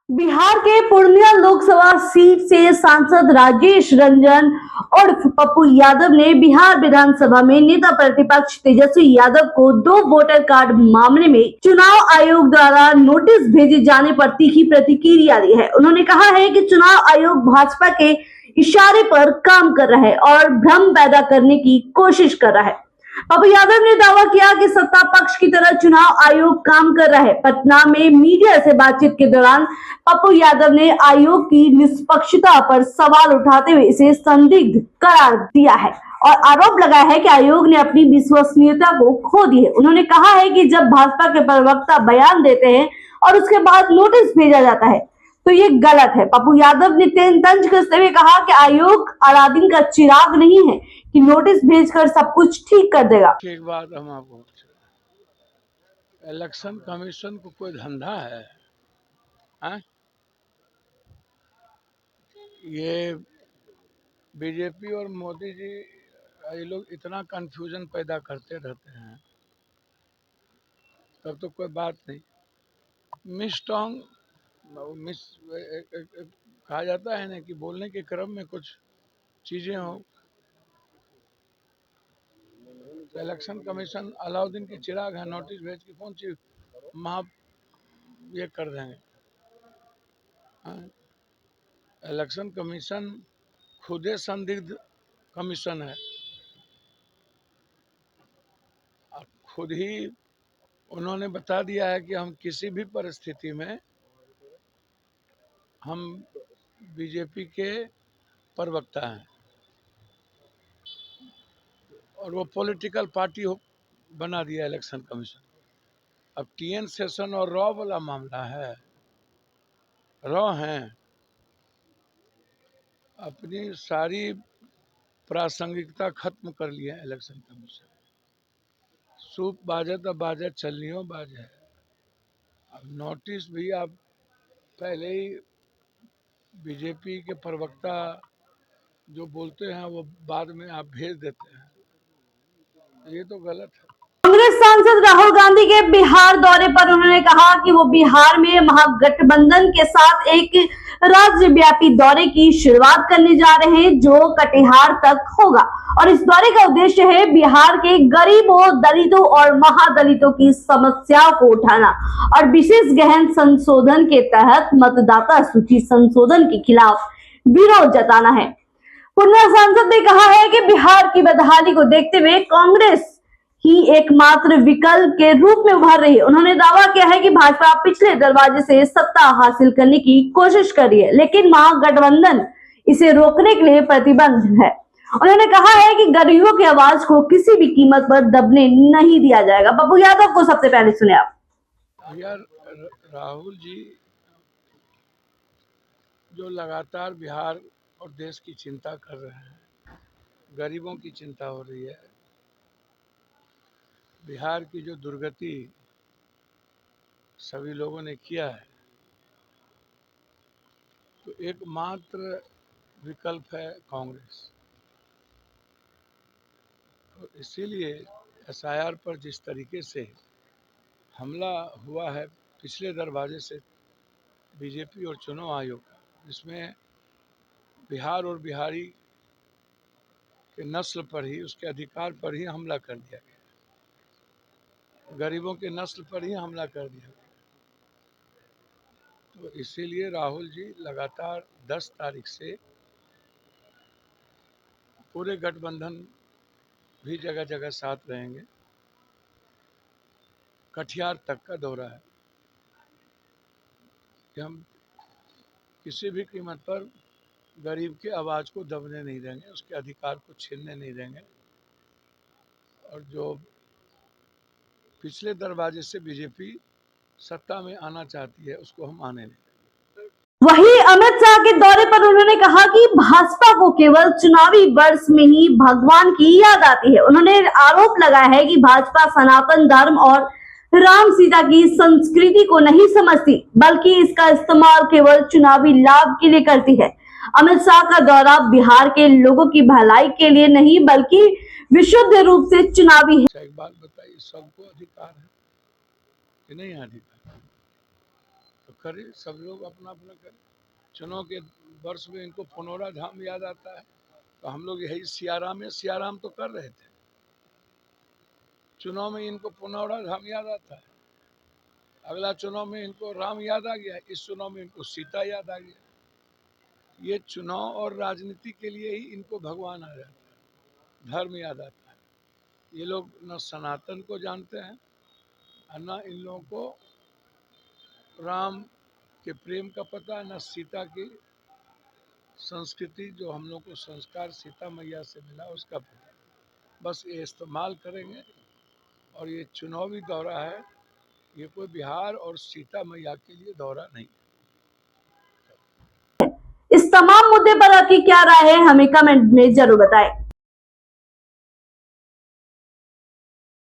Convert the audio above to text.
बिहार के पूर्णिया लोकसभा सीट से सांसद राजेश रंजन उर्फ पप्पू यादव ने बिहार विधानसभा में नेता प्रतिपक्ष तेजस्वी यादव को 2 वोटर कार्ड मामले में चुनाव आयोग द्वारा नोटिस भेजे जाने पर तीखी प्रतिक्रिया दी है। उन्होंने कहा है कि चुनाव आयोग भाजपा के इशारे पर काम कर रहा है और भ्रम पैदा करने की कोशिश कर रहा है। पप्पू यादव ने दावा किया कि सत्ता पक्ष की तरह चुनाव आयोग काम कर रहा है। पटना में मीडिया से बातचीत के दौरान पप्पू यादव ने आयोग की निष्पक्षता पर सवाल उठाते हुए इसे संदिग्ध करार दिया है और आरोप लगाया है कि आयोग ने अपनी विश्वसनीयता को खो दी है। उन्होंने कहा है कि जब भाजपा के प्रवक्ता बयान देते हैं और उसके बाद नोटिस भेजा जाता है तो ये गलत है। पप्पू यादव ने तंज कसते हुए कहा कि आयोग अलादीन का चिराग नहीं है कि नोटिस भेजकर सब कुछ ठीक कर देगा। एक बात हम आपको, इलेक्शन कमीशन को कोई धंधा है? ये बीजेपी और मोदी जी ये लोग इतना कंफ्यूजन पैदा करते रहते हैं, तब तो कोई बात नहीं। मिस टोंग मिस कहा जाता है ना कि बोलने के क्रम में कुछ चीजें हो, तो इलेक्शन कमीशन अलाउद्दीन की चिराग है, नोटिस भेज के कौन सी महा ये कर देंगे। इलेक्शन कमीशन खुदे संदिग्ध कमीशन है, खुद ही उन्होंने बता दिया है कि हम किसी भी परिस्थिति में हम बीजेपी के प्रवक्ता हैं और वो पॉलिटिकल पार्टी बना दिया इलेक्शन कमीशन। अब टीएन सेशन और रॉ वाला मामला है, रॉ हैं, अपनी सारी प्रासंगिकता खत्म कर लिया इलेक्शन कमीशन। सूप बाजे तो बाजे, चलनियों बाजे। अब नोटिस भी आप पहले ही बीजेपी के प्रवक्ता जो बोलते हैं वो बाद में आप भेज देते हैं, ये तो गलत है। कांग्रेस सांसद राहुल गांधी के बिहार दौरे पर उन्होंने कहा कि वो बिहार में महागठबंधन के साथ एक राज्यव्यापी दौरे की शुरुआत करने जा रहे हैं जो कटिहार तक होगा और इस दौरे का उद्देश्य है बिहार के गरीबों, दलितों और महादलितों की समस्याओं को उठाना और विशेष गहन संशोधन के तहत मतदाता सूची संशोधन के खिलाफ विरोध जताना है। पूर्णिया सांसद ने कहा है कि बिहार की बदहाली को देखते हुए कांग्रेस ही एकमात्र विकल्प के रूप में उभर रही है। उन्होंने दावा किया है कि भाजपा पिछले दरवाजे से सत्ता हासिल करने की कोशिश कर रही है, लेकिन महागठबंधन इसे रोकने के लिए प्रतिबद्ध है। उन्होंने कहा है कि गरीबों की आवाज को किसी भी कीमत पर दबने नहीं दिया जाएगा। पप्पू यादव को सबसे पहले सुने आप। यार राहुल जी जो लगातार बिहार और देश की चिंता कर रहे हैं, गरीबों की चिंता हो रही है, बिहार की जो दुर्गति सभी लोगों ने किया है, तो एकमात्र विकल्प है कांग्रेस। और इसीलिए एसआईआर पर जिस तरीके से हमला हुआ है पिछले दरवाजे से बीजेपी और चुनाव आयोग का, जिसमें बिहार और बिहारी के नस्ल पर ही, उसके अधिकार पर ही हमला कर दिया गया, गरीबों के नस्ल पर ही हमला कर दिया गया। तो इसीलिए राहुल जी लगातार 10 तारीख से पूरे गठबंधन भी जगह जगह साथ रहेंगे। कटिहार तक का दौरा है कि हम किसी भी कीमत पर गरीब के आवाज़ को दबने नहीं देंगे, उसके अधिकार को छीनने नहीं देंगे और जो पिछले दरवाजे से बीजेपी सत्ता में आना चाहती है उसको हम आने नहीं। वहीं अमित शाह के दौरे पर उन्होंने कहा कि भाजपा को केवल चुनावी वर्ष में ही भगवान की याद आती है। उन्होंने आरोप लगाया है कि भाजपा सनातन धर्म और राम सीता की संस्कृति को नहीं समझती, बल्कि इसका इस्तेमाल केवल चुनावी लाभ के लिए करती है। अमित शाह का दौरा बिहार के लोगों की भलाई के लिए नहीं बल्कि विशुद्ध रूप से चुनावी है। एक बात बताइए, सबको अधिकार है कि नहीं अधिकार? तो करें, सब लोग अपना अपना करें। चुनाव के वर्ष में इनको पुनौरा धाम याद आता है, तो हम लोग यही सियाराम तो कर रहे थे, चुनाव में इनको पुनौरा धाम याद आता है, अगला चुनाव में इनको राम याद आ गया, इस चुनाव में इनको सीता याद आ गया। ये चुनाव और राजनीति के लिए ही इनको भगवान आ जाता है, धर्म याद आता है। ये लोग न सनातन को जानते हैं और न इन लोगों को राम के प्रेम का पता, न सीता की संस्कृति जो हम लोग को संस्कार सीता मैया से मिला उसका पता। बस ये इस्तेमाल करेंगे। और ये चुनावी दौरा है, ये कोई बिहार और सीता मैया के लिए दौरा नहीं। इस तमाम मुद्दे पर आपकी क्या राय है, हमें कमेंट में जरूर बताएं।